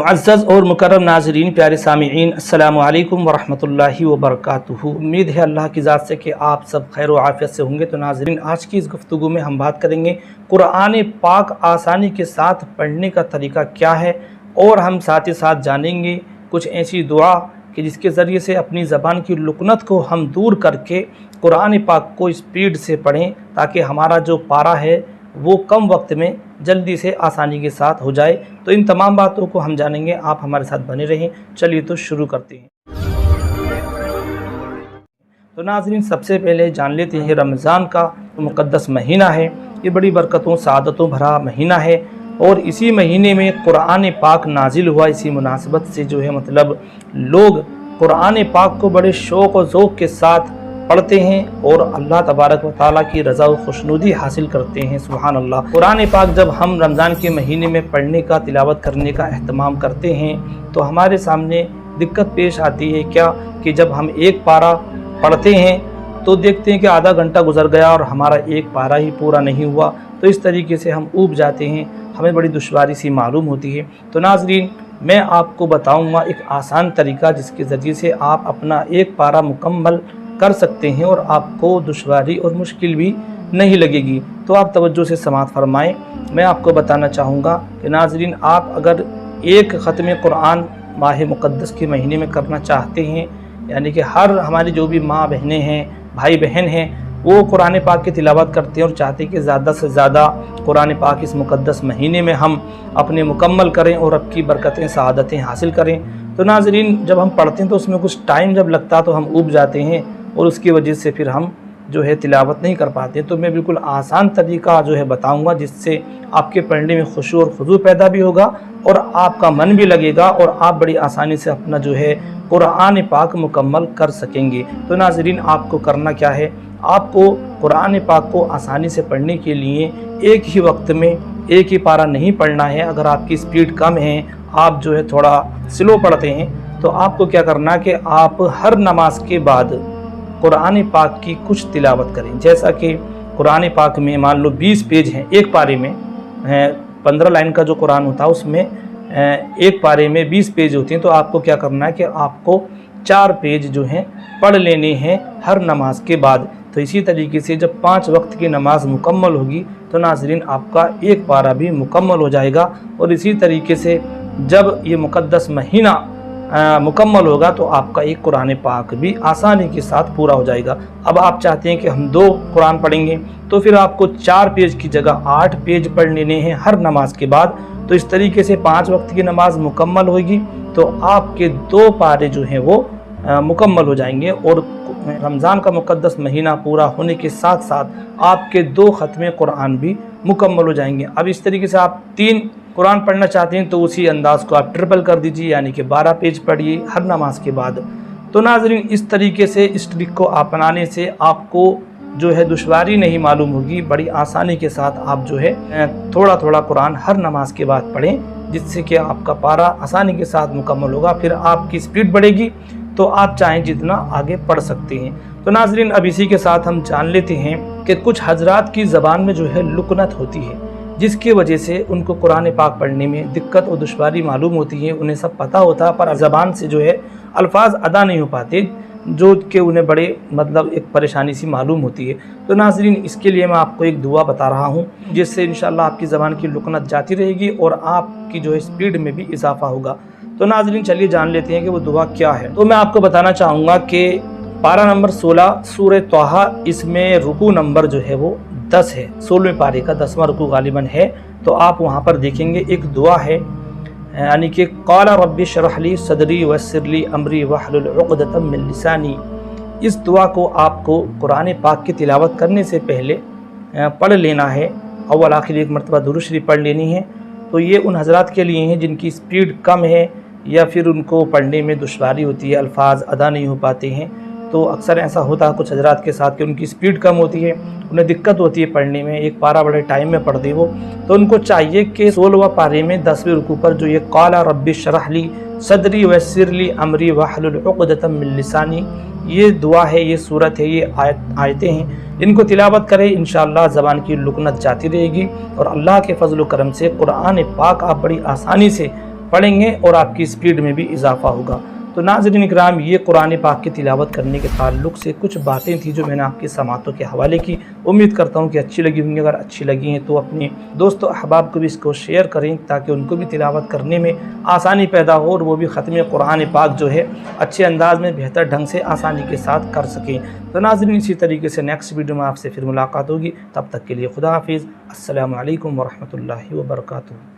मुअज़्ज़ज़ और मुकर्रम नाज़रीन, प्यारे सामिईन, अस्सलामु अलैकुम वरहमतुल्लाहि वबरकातुहू। उम्मीद है अल्लाह की ज़ात से कि आप सब खैर व आफ़ियत से होंगे। तो नाज़रीन, आज की इस गुफ्तगू में हम बात करेंगे कुरान पाक आसानी के साथ पढ़ने का तरीका क्या है, और हम साथ ही साथ जानेंगे कुछ ऐसी दुआ कि जिसके ज़रिए से अपनी ज़बान की लुकनत को हम दूर करके कुरान पाक को स्पीड से पढ़ें, ताकि हमारा जो पारा है वो कम वक्त में जल्दी से आसानी के साथ हो जाए। तो इन तमाम बातों को हम जानेंगे, आप हमारे साथ बने रहें। चलिए तो शुरू करते हैं। तो नाज़रीन, सबसे पहले जान लेते हैं रमज़ान का मुक़द्दस महीना है। ये बड़ी बरकतों सआदतों भरा महीना है, और इसी महीने में कुरान पाक नाजिल हुआ। इसी मुनासबत से जो है मतलब लोग कुरान पाक को बड़े शौक़ और ज़ौक़ के साथ पढ़ते हैं और अल्लाह तबारक व तआला की रज़ा व खुशनुदी हासिल करते हैं। सुभान अल्लाह। कुरान पाक जब हम रमज़ान के महीने में पढ़ने का, तिलावत करने का एहतमाम करते हैं, तो हमारे सामने दिक्कत पेश आती है क्या कि जब हम एक पारा पढ़ते हैं तो देखते हैं कि आधा घंटा गुजर गया और हमारा एक पारा ही पूरा नहीं हुआ। तो इस तरीके से हम ऊब जाते हैं, हमें बड़ी दुश्वारी सी मालूम होती है। तो नाज़रीन, मैं आपको बताऊँगा एक आसान तरीका जिसके ज़रिए से आप अपना एक पारा मुकम्मल कर सकते हैं और आपको दुश्वारी और मुश्किल भी नहीं लगेगी। तो आप तवज्जो से समाअत फरमाएं। मैं आपको बताना चाहूँगा कि नाज़रीन, आप अगर एक ख़त्म कुरान माह मुक़द्दस के महीने में करना चाहते हैं, यानी कि हर हमारी जो भी माँ बहनें हैं, भाई बहन हैं, वो कुरान पाक की तिलावत करते हैं और चाहते हैं कि ज़्यादा से ज़्यादा कुरान पाक इस मुक़द्दस महीने में हम अपने मुकम्मल करें और अब की बरकतें सआदतें हासिल करें। तो नाज़रीन, जब हम पढ़ते हैं तो उसमें कुछ टाइम जब लगता है तो हम ऊब जाते हैं और उसकी वजह से फिर हम जो है तिलावत नहीं कर पाते। तो मैं बिल्कुल आसान तरीका जो है बताऊंगा, जिससे आपके पढ़ने में खुशू और खुजू पैदा भी होगा और आपका मन भी लगेगा और आप बड़ी आसानी से अपना जो है कुरान पाक मुकम्मल कर सकेंगे। तो नाज़रीन, आपको करना क्या है, आपको कुरान पाक को आसानी से पढ़ने के लिए एक ही वक्त में एक ही पारा नहीं पढ़ना है। अगर आपकी स्पीड कम है, आप जो है थोड़ा स्लो पढ़ते हैं, तो आपको क्या करना है कि आप हर नमाज के बाद कुरान पाक की कुछ तिलावत करें। जैसा कि कुरान पाक में मान लो 20 पेज हैं, एक पारे में 15 लाइन का जो कुरान होता है उसमें एक पारे में 20 पेज होते हैं। तो आपको क्या करना है कि आपको 4 पेज जो हैं पढ़ लेने हैं हर नमाज के बाद। तो इसी तरीके से जब 5 वक्त की नमाज मुकम्मल होगी तो नाज़रीन आपका एक पारा भी मुकम्मल हो जाएगा। और इसी तरीके से जब ये मुक़द्दस महीना मुकम्मल होगा तो आपका एक कुरान पाक भी आसानी के साथ पूरा हो जाएगा। अब आप चाहते हैं कि हम 2 कुरान पढ़ेंगे, तो फिर आपको 4 पेज की जगह 8 पेज पढ़ लेने हैं हर नमाज के बाद। तो इस तरीके से 5 वक्त की नमाज मुकम्मल होगी तो आपके 2 पारे जो हैं वो मुकम्मल हो जाएंगे, और रमज़ान का मुक़द्दस महीना पूरा होने के साथ साथ आपके 2 ख़त्मे कुरान भी मुकम्मल हो जाएंगे। अब इस तरीके से आप 3 कुरान पढ़ना चाहते हैं तो उसी अंदाज़ को आप ट्रिपल कर दीजिए, यानी कि 12 पेज पढ़िए हर नमाज के बाद। तो नाज़रीन, इस तरीके से इस ट्रिक को अपनाने से आपको जो है दुश्वारी नहीं मालूम होगी। बड़ी आसानी के साथ आप जो है थोड़ा थोड़ा कुरान हर नमाज के बाद पढ़ें, जिससे कि आपका पारा आसानी के साथ मुकम्मल होगा। फिर आपकी स्पीड बढ़ेगी तो आप चाहें जितना आगे पढ़ सकते हैं। तो नाज़रीन, अब इसी के साथ हम जान लेते हैं कि कुछ हजरात की ज़बान में जो है लुकनत होती है, जिसकी वजह से उनको कुरान पाक पढ़ने में दिक्कत और दुश्वारी मालूम होती है। उन्हें सब पता होता है पर ज़बान से जो है अल्फाज अदा नहीं हो पाते, जो कि उन्हें बड़े मतलब एक परेशानी सी मालूम होती है। तो नाज़रीन, इसके लिए मैं आपको एक दुआ बता रहा हूँ, जिससे इंशाअल्लाह आपकी ज़बान की लुकनत जाती रहेगी और आपकी जो है स्पीड में भी इजाफा होगा। तो नाज़रीन, चलिए जान लेते हैं कि वो दुआ क्या है। तो मैं आपको बताना चाहूँगा कि पारा नंबर 16 सूरह तौहा, इसमें रुकू नंबर जो है वो 10 है। 16वें पारे का 10वां रुकू गालिबन है। तो आप वहाँ पर देखेंगे एक दुआ है, यानी कि क़ाला रब्बि शरह ली सदरी वयस्सिर ली अमरी वहलुल उक़दतम मिन लिसानी। इस दुआ को आपको कुरान पाक की तिलावत करने से पहले पढ़ लेना है। अव्वल आखिर एक मरतबा दुरूद शरीफ पढ़ लेनी है। तो ये उन हजरात के लिए हैं जिनकी स्पीड कम है या फिर उनको पढ़ने में दुश्वारी होती है, अल्फाज अदा नहीं हो पाते हैं। तो अक्सर ऐसा होता है कुछ हजरात के साथ कि उनकी स्पीड कम होती है, उन्हें दिक्कत होती है पढ़ने में, एक पारा बड़े टाइम में पढ़ दे वो। तो उनको चाहिए कि 16वां पारे में 10वें रुकू पर जो ये क़ाला रब्बि शरह ली सदरी वयस्सिर ली अमरी वहलुल उक़दतम मिन लिसानी, ये दुआ है, ये सूरत है, ये आयतें हैं, इनको तिलावत करें। इंशाअल्लाह ज़बान की लुकनत जाती रहेगी और अल्लाह के फजल व करम से कुरान पाक आप बड़ी आसानी से پڑھیں گے اور آپ کی سپیڈ میں بھی اضافہ ہوگا۔ تو ناظرین اکرام، یہ قرآن پاک کی تلاوت کرنے کے تعلق سے کچھ باتیں تھیں جو میں نے آپ کی سماعتوں کے حوالے کی۔ امید کرتا ہوں کہ اچھی لگی ہوں گی۔ اگر اچھی لگی ہیں تو اپنے دوست و احباب کو بھی اس کو شیئر کریں تاکہ ان کو بھی تلاوت کرنے میں آسانی پیدا ہو اور وہ بھی ختم قرآن پاک جو ہے اچھے انداز میں بہتر ڈھنگ سے آسانی کے ساتھ کر سکیں۔ تو ناظرین، اسی طریقے سے نیکسٹ ویڈیو میں آپ سے پھر ملاقات ہوگی۔ تب تک کے لیے خدا حافظ۔ السلام علیکم ورحمۃ اللہ وبرکاتہ۔